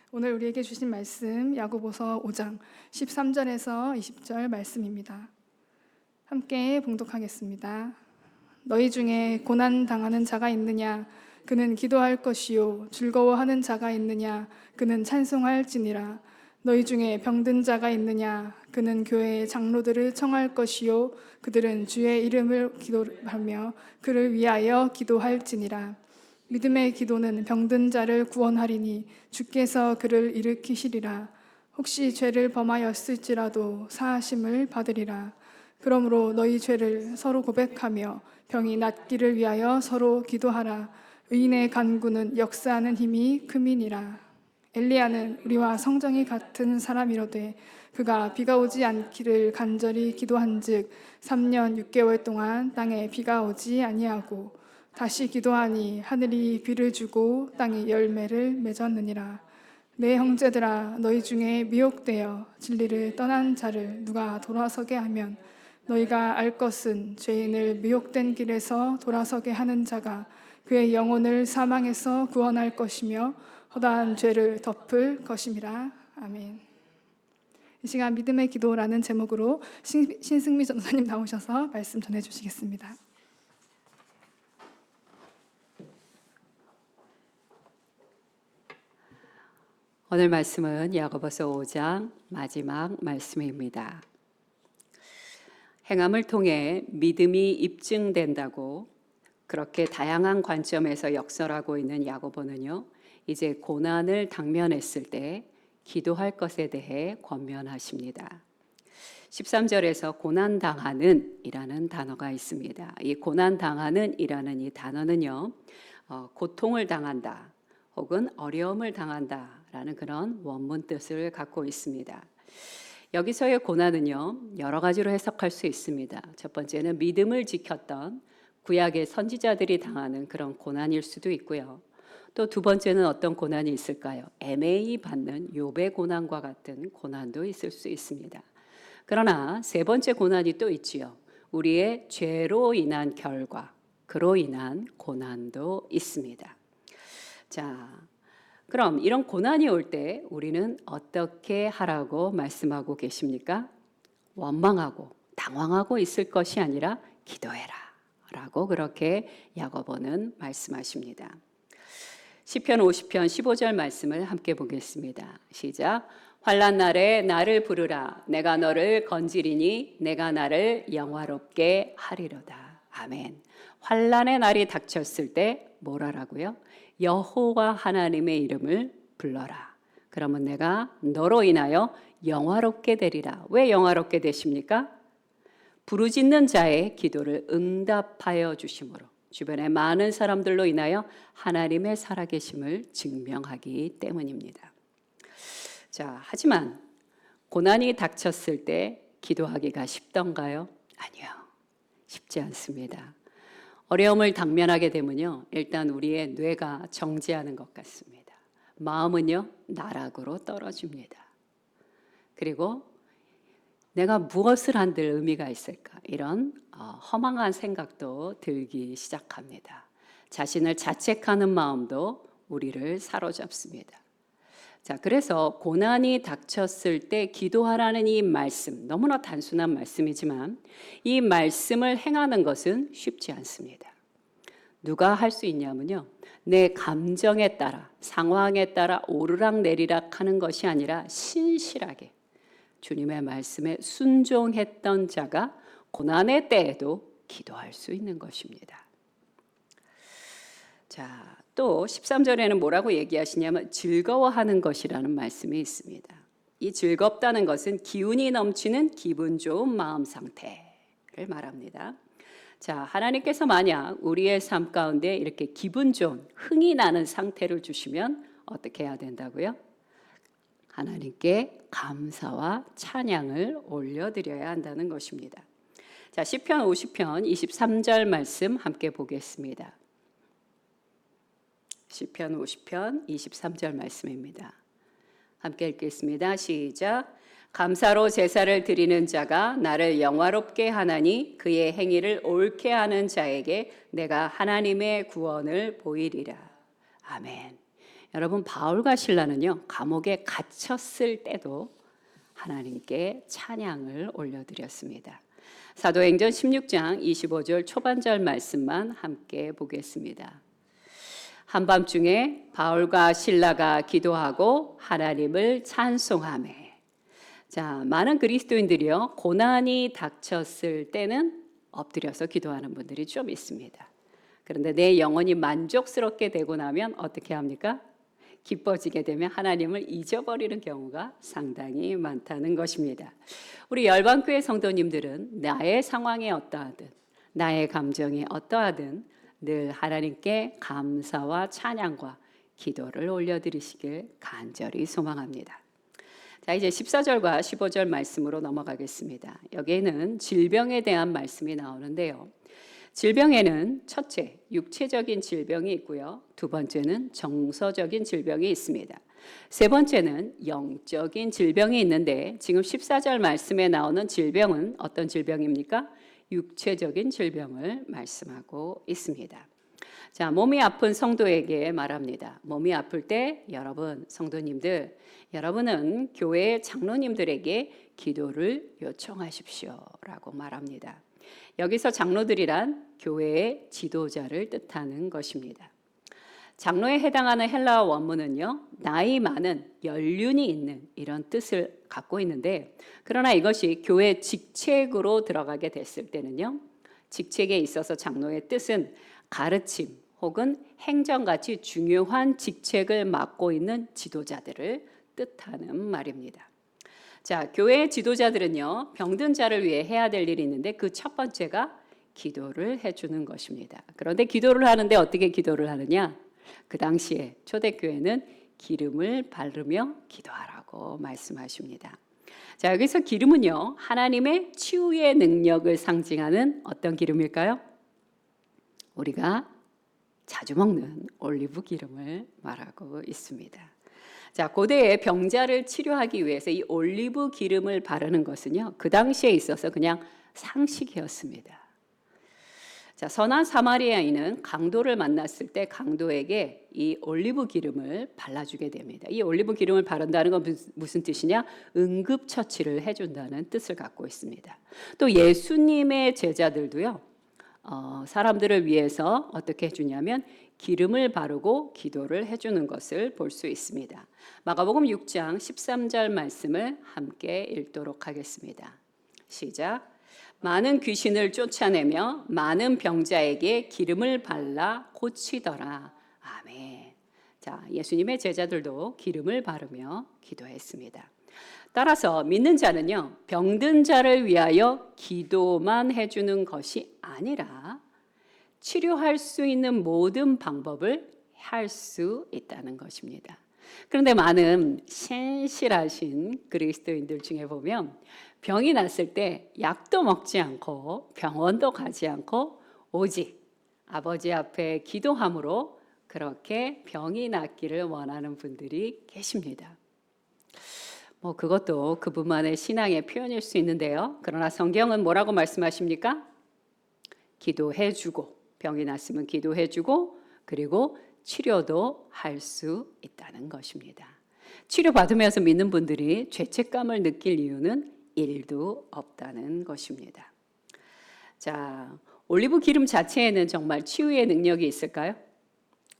오늘 우리에게 주신 말씀 야고보서 5장 13절에서 20절 말씀입니다. 함께 봉독하겠습니다. 너희 중에 고난 당하는 자가 있느냐? 그는 기도할 것이요. 즐거워하는 자가 있느냐? 그는 찬송할지니라. 너희 중에 병든 자가 있느냐? 그는 교회의 장로들을 청할 것이요. 그들은 주의 이름을 기도하며 그를 위하여 기도할지니라. 믿음의 기도는 병든 자를 구원하리니 주께서 그를 일으키시리라. 혹시 죄를 범하였을지라도 사하심을 받으리라. 그러므로 너희 죄를 서로 고백하며 병이 낫기를 위하여 서로 기도하라. 의인의 간구는 역사하는 힘이 큼이니라. 엘리야는 우리와 성정이 같은 사람이로되 그가 비가 오지 않기를 간절히 기도한즉 3년 6개월 동안 땅에 비가 오지 아니하고 다시 기도하니 하늘이 비를 주고 땅이 열매를 맺었느니라. 내 형제들아, 너희 중에 미혹되어 진리를 떠난 자를 누가 돌아서게 하면 너희가 알 것은 죄인을 미혹된 길에서 돌아서게 하는 자가 그의 영혼을 사망에서 구원할 것이며 허다한 죄를 덮을 것임이라. 아멘. 이 시간 믿음의 기도라는 제목으로 신승미 전사님 나오셔서 말씀 전해주시겠습니다. 오늘 말씀은 야고보서 5장 마지막 말씀입니다. 행함을 통해 믿음이 입증된다고 그렇게 다양한 관점에서 역설하고 있는 야고보는요, 이제 고난을 당면했을 때 기도할 것에 대해 권면하십니다. 13절에서 고난당하는 이라는 단어가 있습니다. 이 고난당하는 이라는 이 단어는요, 고통을 당한다 혹은 어려움을 당한다 라는 그런 원문 뜻을 갖고 있습니다. 여기서의 고난은요, 여러 가지로 해석할 수 있습니다. 첫 번째는 믿음을 지켰던 구약의 선지자들이 당하는 그런 고난일 수도 있고요. 또 두 번째는 어떤 고난이 있을까요? 애매히 받는 욥의 고난과 같은 고난도 있을 수 있습니다. 그러나 세 번째 고난이 또 있지요. 우리의 죄로 인한 결과, 그로 인한 고난도 있습니다. 자, 그럼 이런 고난이 올 때 우리는 어떻게 하라고 말씀하고 계십니까? 원망하고 당황하고 있을 것이 아니라 기도해라 라고 그렇게 야고보는 말씀하십니다. 시편 50편 15절 말씀을 함께 보겠습니다. 시작. 환난 날에 나를 부르라. 내가 너를 건지리니 내가 나를 영화롭게 하리로다. 아멘. 환난의 날이 닥쳤을 때 뭘 하라고요? 여호와 하나님의 이름을 불러라. 그러면 내가 너로 인하여 영화롭게 되리라. 왜 영화롭게 되십니까? 부르짖는 자의 기도를 응답하여 주심으로 주변의 많은 사람들로 인하여 하나님의 살아계심을 증명하기 때문입니다. 자, 하지만 고난이 닥쳤을 때 기도하기가 쉽던가요? 아니요. 쉽지 않습니다. 어려움을 당면하게 되면요, 일단 우리의 뇌가 정지하는 것 같습니다. 마음은요, 나락으로 떨어집니다. 그리고 내가 무엇을 한들 의미가 있을까? 이런 허망한 생각도 들기 시작합니다. 자신을 자책하는 마음도 우리를 사로잡습니다. 자, 그래서 고난이 닥쳤을 때 기도하라는 이 말씀, 너무나 단순한 말씀이지만 이 말씀을 행하는 것은 쉽지 않습니다. 누가 할 수 있냐면요, 내 감정에 따라, 상황에 따라 오르락내리락 하는 것이 아니라 신실하게 주님의 말씀에 순종했던 자가 고난의 때에도 기도할 수 있는 것입니다. 자, 또 13절에는 뭐라고 얘기하시냐면 즐거워하는 것이라는 말씀이 있습니다. 이 즐겁다는 것은 기운이 넘치는 기분 좋은 마음 상태를 말합니다. 자, 하나님께서 만약 우리의 삶 가운데 이렇게 기분 좋은 흥이 나는 상태를 주시면 어떻게 해야 된다고요? 하나님께 감사와 찬양을 올려드려야 한다는 것입니다. 자, 시편 50편 23절 말씀 함께 보겠습니다. 시편 50편 23절 말씀입니다. 함께 읽겠습니다. 시작. 감사로 제사를 드리는 자가 나를 영화롭게 하나니 그의 행위를 옳게 하는 자에게 내가 하나님의 구원을 보이리라. 아멘. 여러분, 바울과 실라는요, 감옥에 갇혔을 때도 하나님께 찬양을 올려드렸습니다. 사도행전 16장 25절 초반절 말씀만 함께 보겠습니다. 한밤중에 바울과 실라가 기도하고 하나님을 찬송하매. 자, 많은 그리스도인들이요, 고난이 닥쳤을 때는 엎드려서 기도하는 분들이 좀 있습니다. 그런데 내 영혼이 만족스럽게 되고 나면 어떻게 합니까? 기뻐지게 되면 하나님을 잊어버리는 경우가 상당히 많다는 것입니다. 우리 열방교회 성도님들은 나의 상황이 어떠하든, 나의 감정이 어떠하든 늘 하나님께 감사와 찬양과 기도를 올려드리시길 간절히 소망합니다. 자, 이제 14절과 15절 말씀으로 넘어가겠습니다. 여기에는 질병에 대한 말씀이 나오는데요. 질병에는 첫째, 육체적인 질병이 있고요. 두 번째는 정서적인 질병이 있습니다. 세 번째는 영적인 질병이 있는데 지금 14절 말씀에 나오는 질병은 어떤 질병입니까? 육체적인 질병을 말씀하고 있습니다. 자, 몸이 아픈 성도에게 말합니다. 몸이 아플 때 여러분, 성도님들, 여러분은 교회 장로님들에게 기도를 요청하십시오라고 말합니다. 여기서 장로들이란 교회의 지도자를 뜻하는 것입니다. 장로에 해당하는 헬라어 원문은요, 나이 많은, 연륜이 있는 이런 뜻을 갖고 있는데, 그러나 이것이 교회 직책으로 들어가게 됐을 때는요, 직책에 있어서 장로의 뜻은 가르침 혹은 행정같이 중요한 직책을 맡고 있는 지도자들을 뜻하는 말입니다. 자, 교회 지도자들은요, 병든 자를 위해 해야 될 일이 있는데 그 첫 번째가 기도를 해주는 것입니다. 그런데 기도를 하는데 어떻게 기도를 하느냐? 그 당시에 초대교회는 기름을 바르며 기도하라고 말씀하십니다. 자, 여기서 기름은요, 하나님의 치유의 능력을 상징하는 어떤 기름일까요? 우리가 자주 먹는 올리브 기름을 말하고 있습니다. 자, 고대의 병자를 치료하기 위해서 이 올리브 기름을 바르는 것은요, 그 당시에 있어서 그냥 상식이었습니다. 자, 선한 사마리아인은 강도를 만났을 때 강도에게 이 올리브 기름을 발라주게 됩니다. 이 올리브 기름을 바른다는 건 무슨 뜻이냐? 응급처치를 해준다는 뜻을 갖고 있습니다. 또 예수님의 제자들도요, 사람들을 위해서 어떻게 해주냐면 기름을 바르고 기도를 해주는 것을 볼 수 있습니다. 마가복음 6장 13절 말씀을 함께 읽도록 하겠습니다. 시작. 많은 귀신을 쫓아내며 많은 병자에게 기름을 발라 고치더라. 아멘. 자, 예수님의 제자들도 기름을 바르며 기도했습니다. 따라서 믿는 자는요, 병든 자를 위하여 기도만 해주는 것이 아니라 치료할 수 있는 모든 방법을 할 수 있다는 것입니다. 그런데 많은 신실하신 그리스도인들 중에 보면 병이 났을 때 약도 먹지 않고 병원도 가지 않고 오직 아버지 앞에 기도함으로 그렇게 병이 낫기를 원하는 분들이 계십니다. 그것도 그분만의 신앙의 표현일 수 있는데요. 그러나 성경은 뭐라고 말씀하십니까? 기도해주고, 병이 났으면 기도해주고, 그리고 치료도 할 수 있다는 것입니다. 치료받으면서 믿는 분들이 죄책감을 느낄 이유는 1도 없다는 것입니다. 자, 올리브 기름 자체에는 정말 치유의 능력이 있을까요?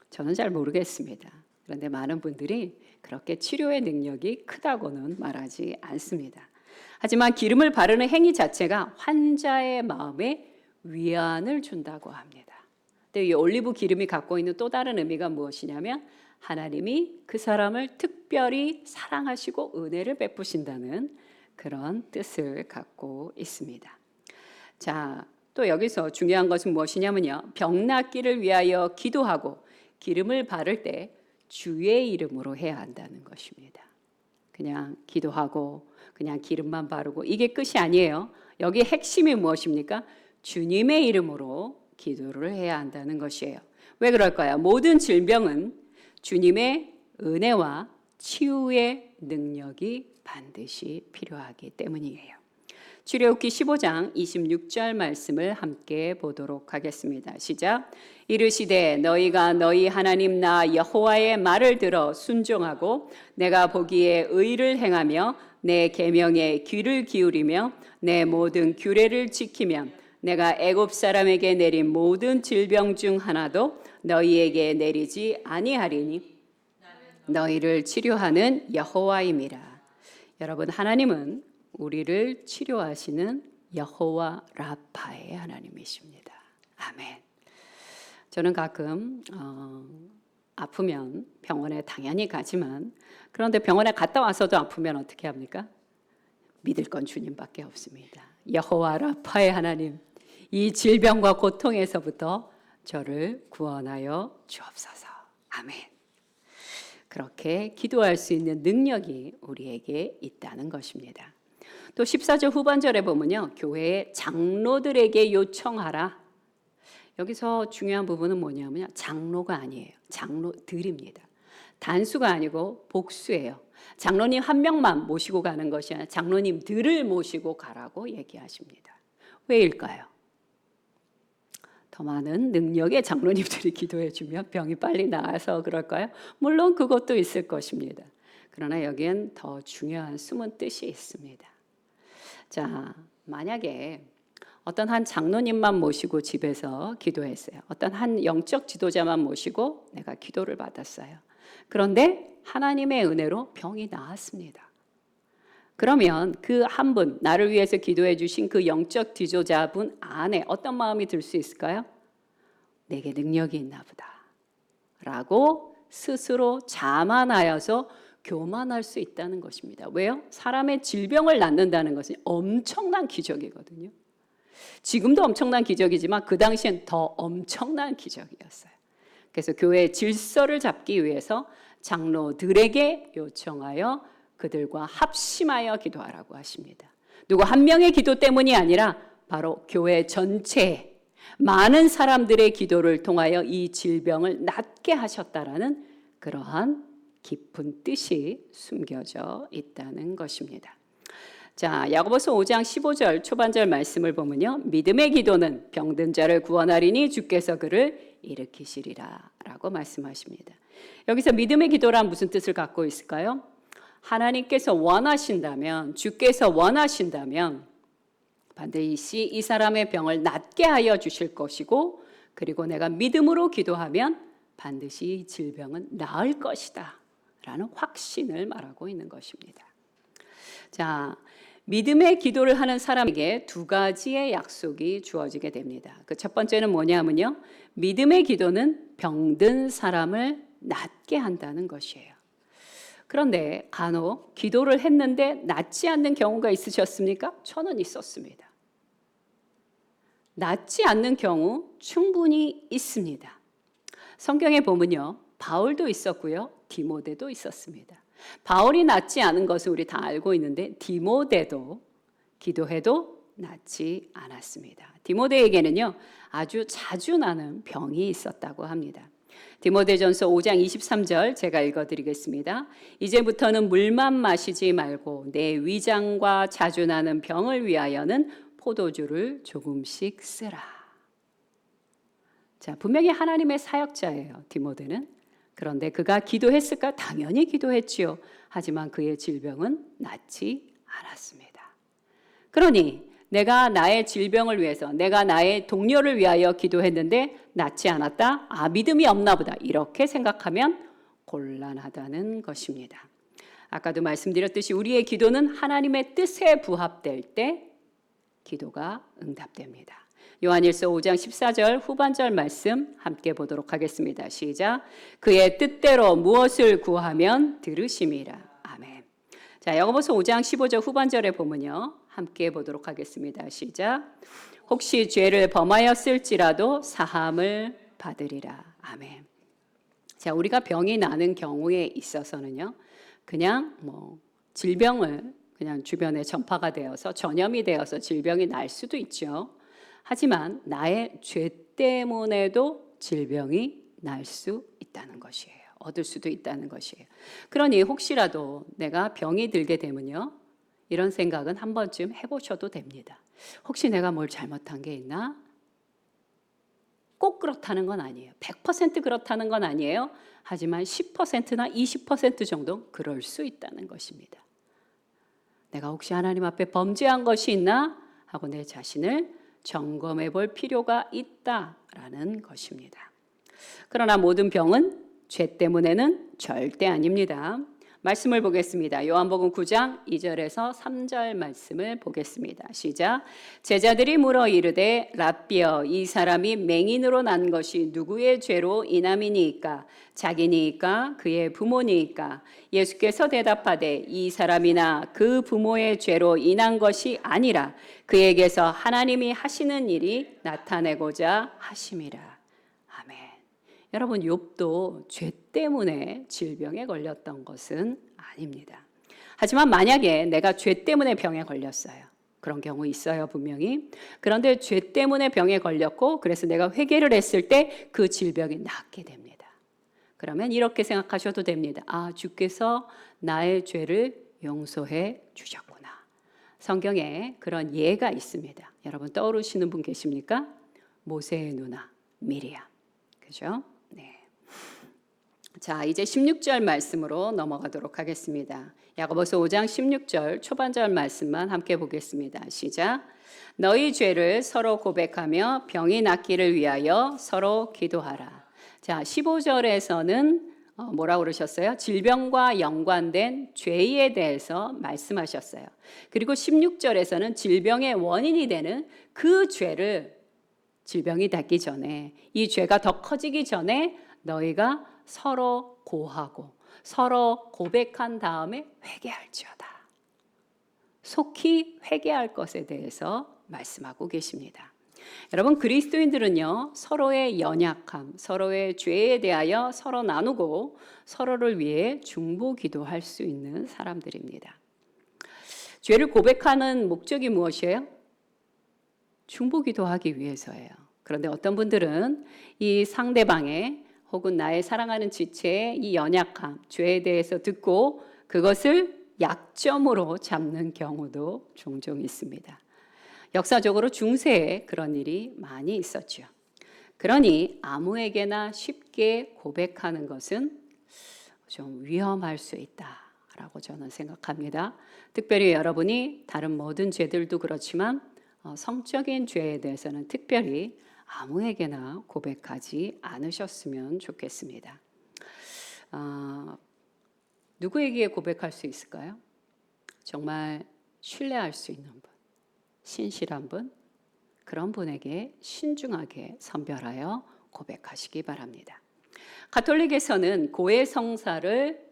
저는 잘 모르겠습니다. 그런데 많은 분들이 그렇게 치료의 능력이 크다고는 말하지 않습니다. 하지만 기름을 바르는 행위 자체가 환자의 마음에 위안을 준다고 합니다. 근데 이 올리브 기름이 갖고 있는 또 다른 의미가 무엇이냐면 하나님이 그 사람을 특별히 사랑하시고 은혜를 베푸신다는 그런 뜻을 갖고 있습니다. 자, 또 여기서 중요한 것은 무엇이냐면요, 병 낫기를 위하여 기도하고 기름을 바를 때 주의 이름으로 해야 한다는 것입니다. 그냥 기도하고 그냥 기름만 바르고 이게 끝이 아니에요. 여기 핵심이 무엇입니까? 주님의 이름으로 기도를 해야 한다는 것이에요. 왜 그럴까요? 모든 질병은 주님의 은혜와 치유의 능력이 반드시 필요하기 때문이에요. 출애굽기 15장 26절 말씀을 함께 보도록 하겠습니다. 시작. 이르시되 너희가 너희 하나님 나 여호와의 말을 들어 순종하고 내가 보기에 의를 행하며 내 계명에 귀를 기울이며 내 모든 규례를 지키면 내가 애굽 사람에게 내린 모든 질병 중 하나도 너희에게 내리지 아니하리니 너희를 치료하는 여호와임이라. 여러분, 하나님은 우리를 치료하시는 여호와 라파의 하나님이십니다. 아멘. 저는 가끔 아프면 병원에 당연히 가지만, 그런데 병원에 갔다 와서도 아프면 어떻게 합니까? 믿을 건 주님밖에 없습니다. 여호와 라파의 하나님, 이 질병과 고통에서부터 저를 구원하여 주옵소서. 아멘. 그렇게 기도할 수 있는 능력이 우리에게 있다는 것입니다. 또 14절 후반절에 보면요, 교회의 장로들에게 요청하라. 여기서 중요한 부분은 뭐냐면요, 장로가 아니에요. 장로들입니다. 단수가 아니고 복수예요. 장로님 한 명만 모시고 가는 것이 아니라 장로님들을 모시고 가라고 얘기하십니다. 왜일까요? 더 많은 능력의 장로님들이 기도해 주면 병이 빨리 나아서 그럴까요? 물론 그것도 있을 것입니다. 그러나 여기엔 더 중요한 숨은 뜻이 있습니다. 자, 만약에 어떤 한 장로님만 모시고 집에서 기도했어요. 어떤 한 영적 지도자만 모시고 내가 기도를 받았어요. 그런데 하나님의 은혜로 병이 나았습니다. 그러면 그 한 분, 나를 위해서 기도해 주신 그 영적 지도자분 안에 어떤 마음이 들 수 있을까요? 내게 능력이 있나 보다 라고 스스로 자만하여서 교만할 수 있다는 것입니다. 왜요? 사람의 질병을 낫는다는 것은 엄청난 기적이거든요. 지금도 엄청난 기적이지만 그 당시엔 더 엄청난 기적이었어요. 그래서 교회의 질서를 잡기 위해서 장로들에게 요청하여 그들과 합심하여 기도하라고 하십니다. 누구 한 명의 기도 때문이 아니라 바로 교회 전체에 많은 사람들의 기도를 통하여 이 질병을 낫게 하셨다라는 그러한 깊은 뜻이 숨겨져 있다는 것입니다. 자, 야고보서 5장 15절 초반절 말씀을 보면요, 믿음의 기도는 병든 자를 구원하리니 주께서 그를 일으키시리라 라고 말씀하십니다. 여기서 믿음의 기도란 무슨 뜻을 갖고 있을까요? 하나님께서 원하신다면, 주께서 원하신다면 반드시 이 사람의 병을 낫게 하여 주실 것이고, 그리고 내가 믿음으로 기도하면 반드시 이 질병은 나을 것이다 라는 확신을 말하고 있는 것입니다. 자, 믿음의 기도를 하는 사람에게 두 가지의 약속이 주어지게 됩니다. 그 첫 번째는 뭐냐면요, 믿음의 기도는 병든 사람을 낫게 한다는 것이에요. 그런데 간혹 기도를 했는데 낫지 않는 경우가 있으셨습니까? 저는 있었습니다. 낫지 않는 경우 충분히 있습니다. 성경에 보면요, 바울도 있었고요, 디모데도 있었습니다. 바울이 낫지 않은 것을 우리 다 알고 있는데 디모데도 기도해도 낫지 않았습니다. 디모데에게는요, 아주 자주 나는 병이 있었다고 합니다. 디모데전서 5장 23절 제가 읽어드리겠습니다. 이제부터는 물만 마시지 말고 내 위장과 자주 나는 병을 위하여는 포도주를 조금씩 쓰라. 자, 분명히 하나님의 사역자예요, 디모데는. 그런데 그가 기도했을까? 당연히 기도했지요. 하지만 그의 질병은 낫지 않았습니다. 그러니 내가 나의 질병을 위해서, 내가 나의 동료를 위하여 기도했는데 낫지 않았다? 아, 믿음이 없나 보다. 이렇게 생각하면 곤란하다는 것입니다. 아까도 말씀드렸듯이 우리의 기도는 하나님의 뜻에 부합될 때 기도가 응답됩니다. 요한일서 5장 14절 후반절 말씀 함께 보도록 하겠습니다. 시작. 그의 뜻대로 무엇을 구하면 들으심이라. 아멘. 자, 야고보서 5장 15절 후반절에 보면요, 함께 보도록 하겠습니다. 시작. 혹시 죄를 범하였을지라도 사함을 받으리라. 아멘. 자, 우리가 병이 나는 경우에 있어서는요, 그냥 질병을 그냥 주변에 전파가 되어서 전염이 되어서 질병이 날 수도 있죠. 하지만 나의 죄 때문에도 질병이 날 수 있다는 것이에요. 얻을 수도 있다는 것이에요. 그러니 혹시라도 내가 병이 들게 되면요, 이런 생각은 한 번쯤 해보셔도 됩니다. 혹시 내가 뭘 잘못한 게 있나? 꼭 그렇다는 건 아니에요. 100% 그렇다는 건 아니에요. 하지만 10%나 20% 정도 그럴 수 있다는 것입니다. 내가 혹시 하나님 앞에 범죄한 것이 있나? 하고 내 자신을 점검해 볼 필요가 있다라는 것입니다. 그러나 모든 병은 죄 때문에는 절대 아닙니다. 말씀을 보겠습니다. 요한복음 9장 2절에서 3절 말씀을 보겠습니다. 시작. 제자들이 물어 이르되 랍비여 이 사람이 맹인으로 난 것이 누구의 죄로 인함이니이까 자기니이까 그의 부모니이까 예수께서 대답하되 이 사람이나 그 부모의 죄로 인한 것이 아니라 그에게서 하나님이 하시는 일이 나타내고자 하심이라. 아멘. 여러분 욥도 죄 때문에 질병에 걸렸던 것은 아닙니다. 하지만 만약에 내가 죄 때문에 병에 걸렸어요. 그런 경우 있어요, 분명히. 그런데 죄 때문에 병에 걸렸고 그래서 내가 회개를 했을 때 그 질병이 낫게 됩니다. 그러면 이렇게 생각하셔도 됩니다. 아, 주께서 나의 죄를 용서해 주셨구나. 성경에 그런 예가 있습니다. 여러분 떠오르시는 분 계십니까? 모세의 누나 미리암. 그죠? 네. 자, 이제 16절 말씀으로 넘어가도록 하겠습니다. 야고보서 5장 16절 초반절 말씀만 함께 보겠습니다. 시작. 너희 죄를 서로 고백하며 병이 낫기를 위하여 서로 기도하라. 자, 15절에서는 뭐라고 그러셨어요? 질병과 연관된 죄에 대해서 말씀하셨어요. 그리고 16절에서는 질병의 원인이 되는 그 죄를 질병이 낫기 전에 이 죄가 더 커지기 전에 너희가 서로 고하고 서로 고백한 다음에 회개할지어다. 속히 회개할 것에 대해서 말씀하고 계십니다. 여러분 그리스도인들은요 서로의 연약함, 서로의 죄에 대하여 서로 나누고 서로를 위해 중보 기도할 수 있는 사람들입니다. 죄를 고백하는 목적이 무엇이에요? 중보 기도하기 위해서예요. 그런데 어떤 분들은 이 상대방의 혹은 나의 사랑하는 지체의 이 연약함, 죄에 대해서 듣고 그것을 약점으로 잡는 경우도 종종 있습니다. 역사적으로 중세에 그런 일이 많이 있었죠. 그러니 아무에게나 쉽게 고백하는 것은 좀 위험할 수 있다라고 저는 생각합니다. 특별히 여러분이 다른 모든 죄들도 그렇지만 성적인 죄에 대해서는 특별히 아무에게나 고백하지 않으셨으면 좋겠습니다. 누구에게 고백할 수 있을까요? 정말 신뢰할 수 있는 분, 신실한 분, 그런 분에게 신중하게 선별하여 고백하시기 바랍니다. 가톨릭에서는 고해 성사를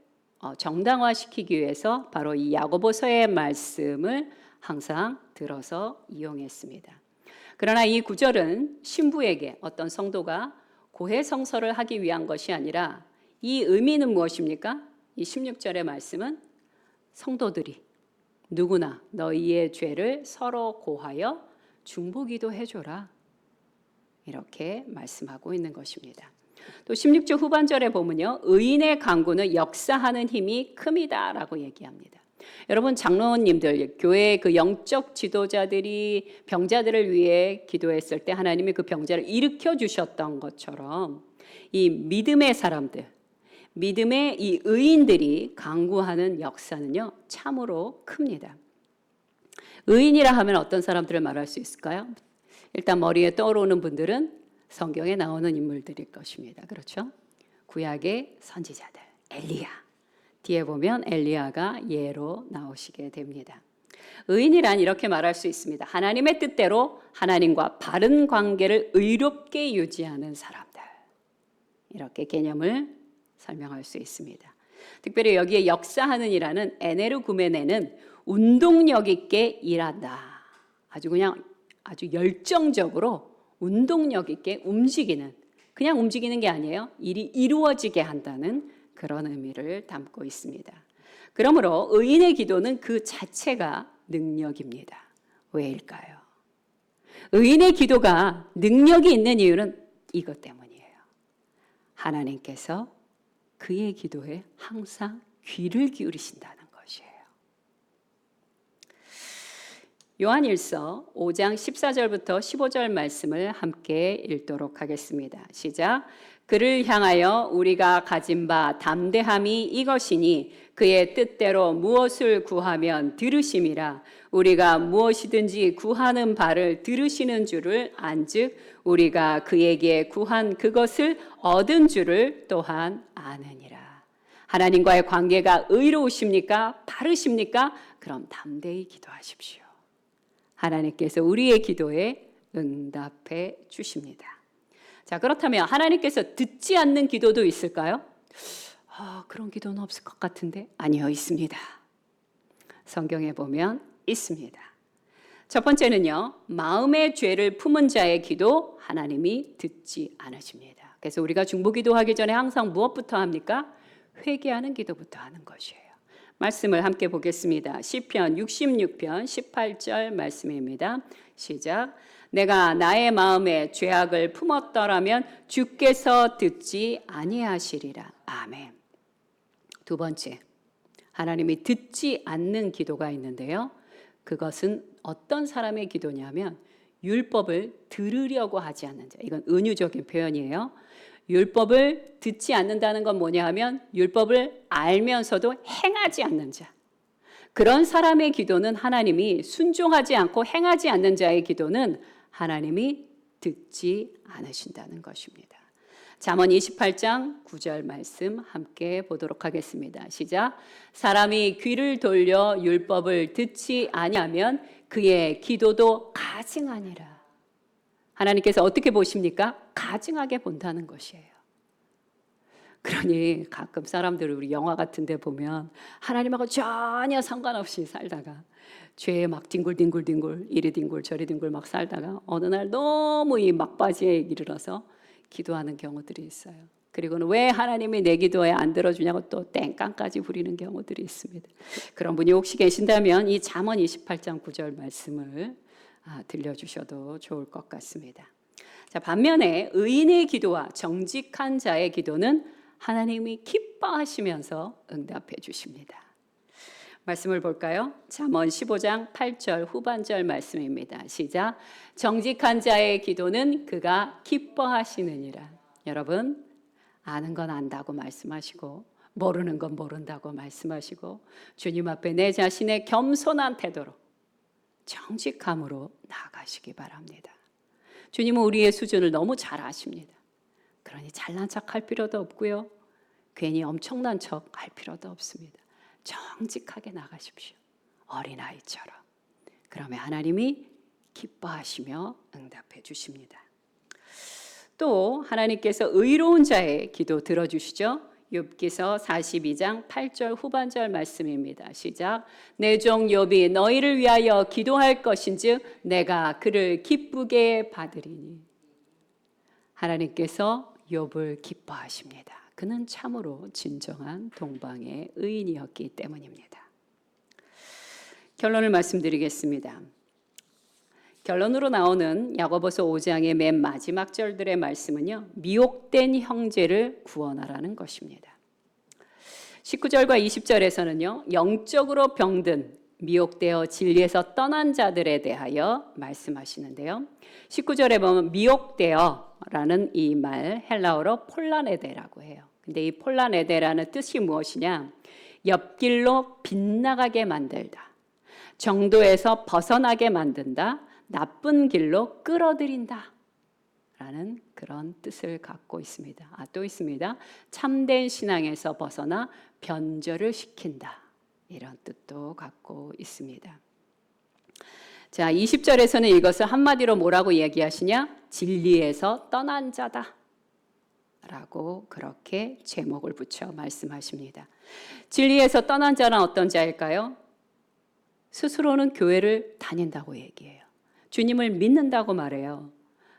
정당화시키기 위해서 바로 이 야고보서의 말씀을 항상 들어서 이용했습니다. 그러나 이 구절은 신부에게 어떤 성도가 고해 성서를 하기 위한 것이 아니라 이 의미는 무엇입니까? 이 16절의 말씀은 성도들이 누구나 너희의 죄를 서로 고하여 중보기도 해줘라. 이렇게 말씀하고 있는 것입니다. 또 16절 후반절에 보면요. 의인의 간구는 역사하는 힘이 큼이다라고 얘기합니다. 여러분 장로님들, 교회의 그 영적 지도자들이 병자들을 위해 기도했을 때 하나님이 그 병자를 일으켜 주셨던 것처럼 이 믿음의 사람들, 믿음의 이 의인들이 간구하는 역사는요 참으로 큽니다. 의인이라 하면 어떤 사람들을 말할 수 있을까요? 일단 머리에 떠오르는 분들은 성경에 나오는 인물들일 것입니다. 그렇죠? 구약의 선지자들, 엘리야. 뒤에 보면 엘리야가 예로 나오시게 됩니다. 의인이란 이렇게 말할 수 있습니다. 하나님의 뜻대로 하나님과 바른 관계를 의롭게 유지하는 사람들. 이렇게 개념을 설명할 수 있습니다. 특별히 여기에 역사하는 이라는 에네르구메네는 운동력 있게 일한다. 아주 열정적으로 운동력 있게 움직이는, 그냥 움직이는 게 아니에요. 일이 이루어지게 한다는 그런 의미를 담고 있습니다. 그러므로 의인의 기도는 그 자체가 능력입니다. 왜일까요? 의인의 기도가 능력이 있는 이유는 이것 때문이에요. 하나님께서 그의 기도에 항상 귀를 기울이신다는 것이에요. 요한일서 5장 14절부터 15절 말씀을 함께 읽도록 하겠습니다. 시작. 그를 향하여 우리가 가진 바 담대함이 이것이니 그의 뜻대로 무엇을 구하면 들으심이라. 우리가 무엇이든지 구하는 바를 들으시는 줄을 안즉 우리가 그에게 구한 그것을 얻은 줄을 또한 아느니라. 하나님과의 관계가 의로우십니까? 바르십니까? 그럼 담대히 기도하십시오. 하나님께서 우리의 기도에 응답해 주십니다. 자, 그렇다면 하나님께서 듣지 않는 기도도 있을까요? 그런 기도는 없을 것 같은데. 아니요, 있습니다. 성경에 보면 있습니다. 첫 번째는요, 마음의 죄를 품은 자의 기도 하나님이 듣지 않으십니다. 그래서 우리가 중보기도하기 전에 항상 무엇부터 합니까? 회개하는 기도부터 하는 것이에요. 말씀을 함께 보겠습니다. 시편 66편 18절 말씀입니다. 시작. 내가 나의 마음에 죄악을 품었더라면 주께서 듣지 아니하시리라. 아멘. 두 번째, 하나님이 듣지 않는 기도가 있는데요. 그것은 어떤 사람의 기도냐면 율법을 들으려고 하지 않는 자. 이건 은유적인 표현이에요. 율법을 듣지 않는다는 건 뭐냐 하면 율법을 알면서도 행하지 않는 자. 그런 사람의 기도는 하나님이 순종하지 않고 행하지 않는 자의 기도는 하나님이 듣지 않으신다는 것입니다. 잠언 28장 9절 말씀 함께 보도록 하겠습니다. 시작. 사람이 귀를 돌려 율법을 듣지 아니하면 그의 기도도 가증하니라. 하나님께서 어떻게 보십니까? 가증하게 본다는 것이에요. 그러니 가끔 사람들을 우리 영화 같은 데 보면 하나님하고 전혀 상관없이 살다가 죄에 막 뒹굴뒹굴 이리 뒹굴 저리 뒹굴 막 살다가 어느 날 너무 이 막바지에 이르러서 기도하는 경우들이 있어요. 그리고는 왜 하나님이 내 기도에 안 들어주냐고 또 땡깡까지 부리는 경우들이 있습니다. 그런 분이 혹시 계신다면 이 잠언 28장 9절 말씀을 들려주셔도 좋을 것 같습니다. 자, 반면에 의인의 기도와 정직한 자의 기도는 하나님이 기뻐하시면서 응답해 주십니다. 말씀을 볼까요? 잠언 15장 8절 후반절 말씀입니다. 시작. 정직한 자의 기도는 그가 기뻐하시느니라. 여러분, 아는 건 안다고 말씀하시고 모르는 건 모른다고 말씀하시고 주님 앞에 내 자신의 겸손한 태도로 정직함으로 나아가시기 바랍니다. 주님은 우리의 수준을 너무 잘 아십니다. 그러니 잘난 척할 필요도 없고요. 괜히 엄청난 척 할 필요도 없습니다. 정직하게 나가십시오. 어린아이처럼. 그러면 하나님이 기뻐하시며 응답해 주십니다. 또 하나님께서 의로운 자의 기도 들어주시죠. 욥기서 42장 8절 후반절 말씀입니다. 시작. 내 종 욥이 너희를 위하여 기도할 것인즉 내가 그를 기쁘게 받으리니. 하나님께서 욥을 기뻐하십니다. 그는 참으로 진정한 동방의 의인이었기 때문입니다. 결론을 말씀드리겠습니다. 결론으로 나오는 야고보서 5장의 맨 마지막 절들의 말씀은요, 미혹된 형제를 구원하라는 것입니다. 19절과 20절에서는요, 영적으로 병든 미혹되어 진리에서 떠난 자들에 대하여 말씀하시는데요. 19절에 보면 미혹되어라는 이 말 헬라어로 폴라네데라고 해요. 근데 이 폴라네데라는 뜻이 무엇이냐? 옆길로 빗나가게 만들다. 정도에서 벗어나게 만든다. 나쁜 길로 끌어들인다. 라는 그런 뜻을 갖고 있습니다. 또 있습니다. 참된 신앙에서 벗어나 변절을 시킨다. 이런 뜻도 갖고 있습니다. 자, 20절에서는 이것을 한마디로 뭐라고 얘기하시냐? 진리에서 떠난 자다. 라고 그렇게 제목을 붙여 말씀하십니다. 진리에서 떠난 자는 어떤 자일까요? 스스로는 교회를 다닌다고 얘기해요. 주님을 믿는다고 말해요.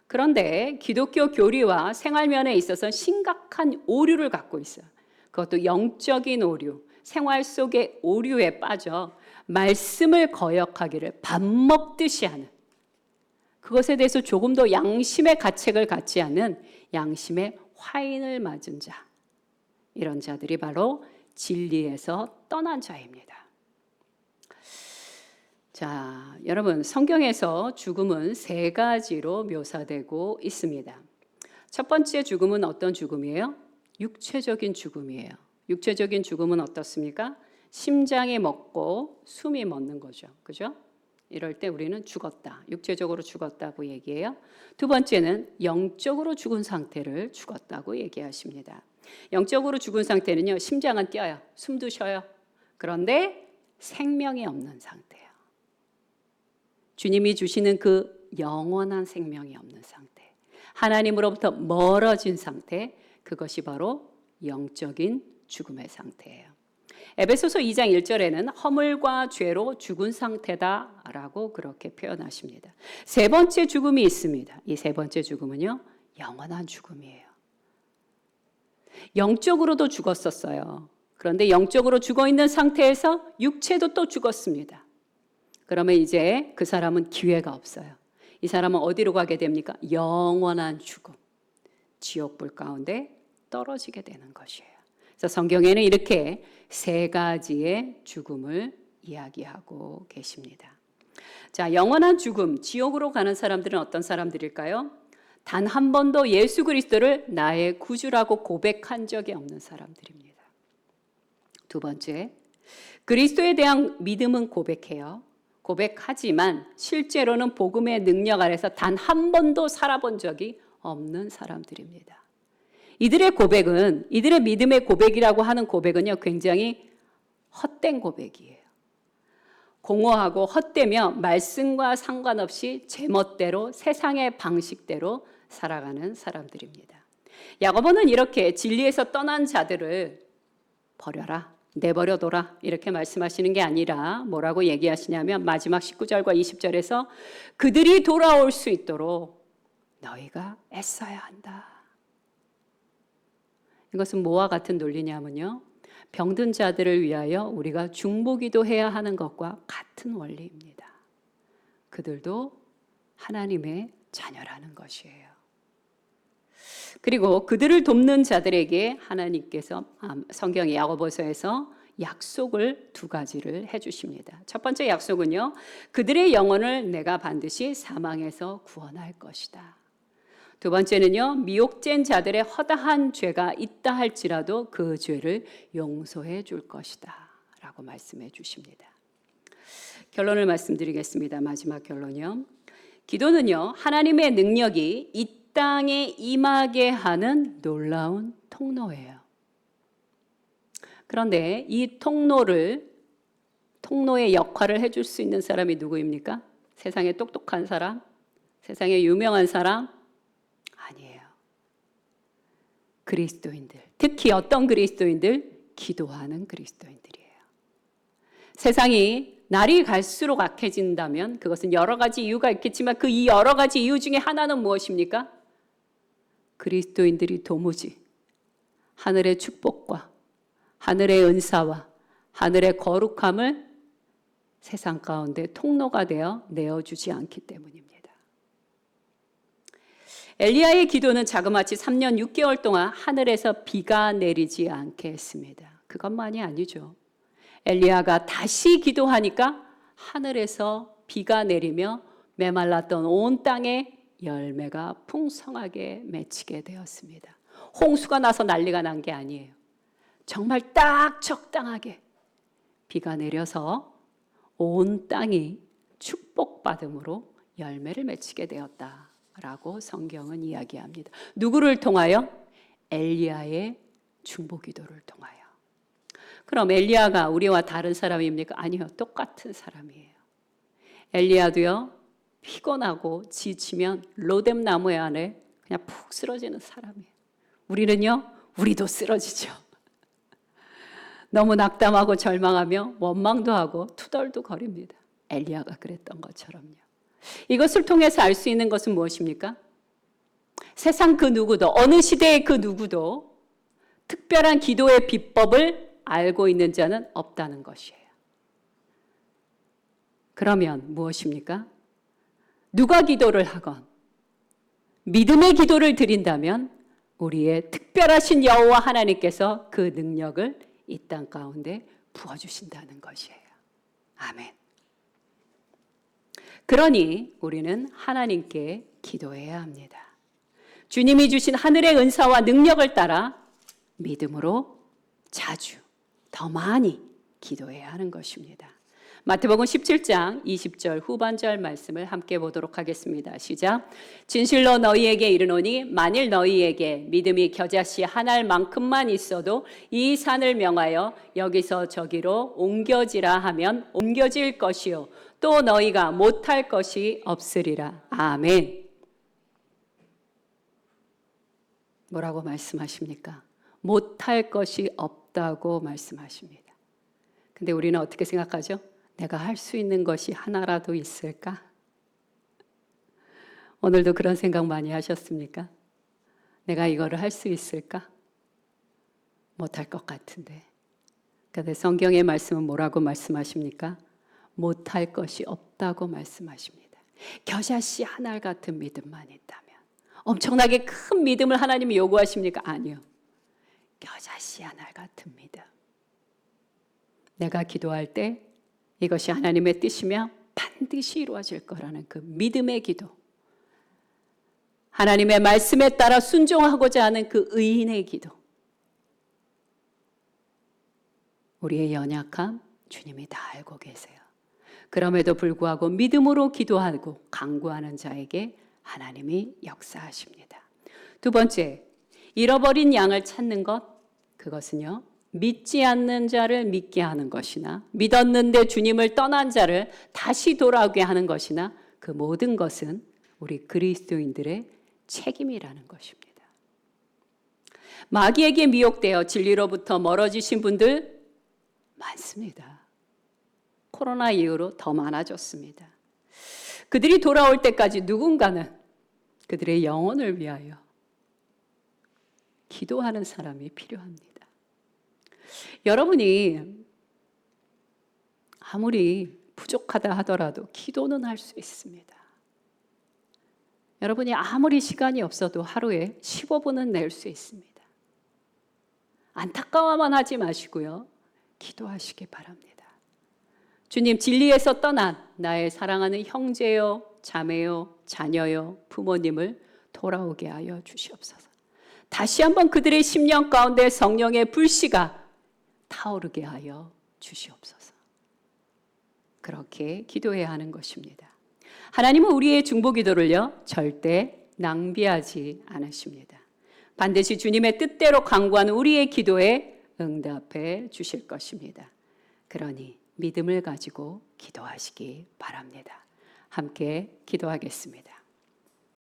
그런데 기독교 교리와 생활면에 있어서 심각한 오류를 갖고 있어요. 그것도 영적인 오류, 생활 속의 오류에 빠져 말씀을 거역하기를 밥 먹듯이 하는, 그것에 대해서 조금 더 양심의 가책을 갖지 않는 양심의 화인을 맞은 자, 이런 자들이 바로 진리에서 떠난 자입니다. 자, 여러분, 성경에서 죽음은 세 가지로 묘사되고 있습니다. 첫 번째 죽음은 어떤 죽음이에요? 육체적인 죽음이에요. 육체적인 죽음은 어떻습니까? 심장이 멎고 숨이 멎는 거죠. 그죠? 이럴 때 우리는 죽었다. 육체적으로 죽었다고 얘기해요. 두 번째는 영적으로 죽은 상태를 죽었다고 얘기하십니다. 영적으로 죽은 상태는요, 심장은 뛰어요. 숨도 쉬어요. 그런데 생명이 없는 상태예요. 주님이 주시는 그 영원한 생명이 없는 상태, 하나님으로부터 멀어진 상태, 그것이 바로 영적인 죽음의 상태예요. 에베소서 2장 1절에는 허물과 죄로 죽은 상태다라고 그렇게 표현하십니다. 세 번째 죽음이 있습니다. 이 세 번째 죽음은요, 영원한 죽음이에요. 영적으로도 죽었었어요. 그런데 영적으로 죽어 있는 상태에서 육체도 또 죽었습니다. 그러면 이제 그 사람은 기회가 없어요. 이 사람은 어디로 가게 됩니까? 영원한 죽음, 지옥불 가운데 떨어지게 되는 것이에요. 그래서 성경에는 이렇게 세 가지의 죽음을 이야기하고 계십니다. 자, 영원한 죽음, 지옥으로 가는 사람들은 어떤 사람들일까요? 단 한 번도 예수 그리스도를 나의 구주라고 고백한 적이 없는 사람들입니다. 두 번째, 그리스도에 대한 믿음은 고백해요. 고백하지만 실제로는 복음의 능력 아래서 단 한 번도 살아본 적이 없는 사람들입니다. 이들의 고백은, 이들의 믿음의 고백이라고 하는 고백은요, 굉장히 헛된 고백이에요. 공허하고 헛되며 말씀과 상관없이 제멋대로 세상의 방식대로 살아가는 사람들입니다. 야고보는 이렇게 진리에서 떠난 자들을 버려라, 내버려둬라 이렇게 말씀하시는 게 아니라 뭐라고 얘기하시냐면 마지막 19절과 20절에서 그들이 돌아올 수 있도록 너희가 애써야 한다. 이것은 뭐와 같은 논리냐면요, 병든 자들을 위하여 우리가 중보기도 해야 하는 것과 같은 원리입니다. 그들도 하나님의 자녀라는 것이에요. 그리고 그들을 돕는 자들에게 하나님께서 성경 야고보서에서 약속을 두 가지를 해주십니다. 첫 번째 약속은요, 그들의 영혼을 내가 반드시 사망에서 구원할 것이다. 두 번째는요, 미혹된 자들의 허다한 죄가 있다 할지라도 그 죄를 용서해 줄 것이다 라고 말씀해 주십니다. 결론을 말씀드리겠습니다. 마지막 결론이요, 기도는요, 하나님의 능력이 이 땅에 임하게 하는 놀라운 통로예요. 그런데 이 통로의 역할을 해줄 수 있는 사람이 누구입니까? 세상에 똑똑한 사람? 세상에 유명한 사람? 아니에요. 그리스도인들, 특히 어떤 그리스도인들? 기도하는 그리스도인들이에요. 세상이 날이 갈수록 악해진다면 그것은 여러 가지 이유가 있겠지만 그 이 여러 가지 이유 중에 하나는 무엇입니까? 그리스도인들이 도무지 하늘의 축복과 하늘의 은사와 하늘의 거룩함을 세상 가운데 통로가 되어 내어주지 않기 때문입니다. 엘리야의 기도는 자그마치 3년 6개월 동안 하늘에서 비가 내리지 않게 했습니다. 그것만이 아니죠. 엘리야가 다시 기도하니까 하늘에서 비가 내리며 메말랐던 온 땅에 열매가 풍성하게 맺히게 되었습니다. 홍수가 나서 난리가 난 게 아니에요. 정말 딱 적당하게 비가 내려서 온 땅이 축복받음으로 열매를 맺히게 되었다라고 성경은 이야기합니다. 누구를 통하여? 엘리야의 중보기도를 통하여. 그럼 엘리야가 우리와 다른 사람입니까? 아니요, 똑같은 사람이에요. 엘리야도요, 피곤하고 지치면 로뎀 나무 안에 그냥 푹 쓰러지는 사람이에요. 우리는요, 우리도 쓰러지죠. 너무 낙담하고 절망하며 원망도 하고 투덜도 거립니다. 엘리야가 그랬던 것처럼요. 이것을 통해서 알 수 있는 것은 무엇입니까? 세상 그 누구도, 어느 시대의 그 누구도 특별한 기도의 비법을 알고 있는 자는 없다는 것이에요. 그러면 무엇입니까? 누가 기도를 하건 믿음의 기도를 드린다면 우리의 특별하신 여호와 하나님께서 그 능력을 이 땅 가운데 부어주신다는 것이에요. 아멘. 그러니 우리는 하나님께 기도해야 합니다. 주님이 주신 하늘의 은사와 능력을 따라 믿음으로 자주 더 많이 기도해야 하는 것입니다. 마태복음 17장 20절 후반절 말씀을 함께 보도록 하겠습니다. 시작. 진실로 너희에게 이르노니 만일 너희에게 믿음이 겨자씨 한 알만큼만 있어도 이 산을 명하여 여기서 저기로 옮겨지라 하면 옮겨질 것이요 또 너희가 못할 것이 없으리라. 아멘. 뭐라고 말씀하십니까? 못할 것이 없다고 말씀하십니다. 근데 우리는 어떻게 생각하죠? 내가 할 수 있는 것이 하나라도 있을까? 오늘도 그런 생각 많이 하셨습니까? 내가 이거를 할 수 있을까? 못할 것 같은데. 그런데 성경의 말씀은 뭐라고 말씀하십니까? 못할 것이 없다고 말씀하십니다. 겨자씨 한 알 같은 믿음만 있다면. 엄청나게 큰 믿음을 하나님이 요구하십니까? 아니요. 겨자씨 한 알 같은 믿음. 내가 기도할 때 이것이 하나님의 뜻이며 반드시 이루어질 거라는 그 믿음의 기도. 하나님의 말씀에 따라 순종하고자 하는 그 의인의 기도. 우리의 연약함 주님이 다 알고 계세요. 그럼에도 불구하고 믿음으로 기도하고 간구하는 자에게 하나님이 역사하십니다. 두 번째, 잃어버린 양을 찾는 것, 그것은요, 믿지 않는 자를 믿게 하는 것이나 믿었는데 주님을 떠난 자를 다시 돌아오게 하는 것이나 그 모든 것은 우리 그리스도인들의 책임이라는 것입니다. 마귀에게 미혹되어 진리로부터 멀어지신 분들 많습니다. 코로나 이후로 더 많아졌습니다. 그들이 돌아올 때까지 누군가는 그들의 영혼을 위하여 기도하는 사람이 필요합니다. 여러분이 아무리 부족하다 하더라도 기도는 할 수 있습니다. 여러분이 아무리 시간이 없어도 하루에 15분은 낼 수 있습니다. 안타까워만 하지 마시고요. 기도하시기 바랍니다. 주님, 진리에서 떠난 나의 사랑하는 형제요, 자매요, 자녀요, 부모님을 돌아오게 하여 주시옵소서. 다시 한번 그들의 심령 가운데 성령의 불씨가 타오르게 하여 주시옵소서. 그렇게 기도해야 하는 것입니다. 하나님은 우리의 중보기도를요, 절대 낭비하지 않으십니다. 반드시 주님의 뜻대로 간구하는 우리의 기도에 응답해 주실 것입니다. 그러니 믿음을 가지고 기도하시기 바랍니다. 함께 기도하겠습니다.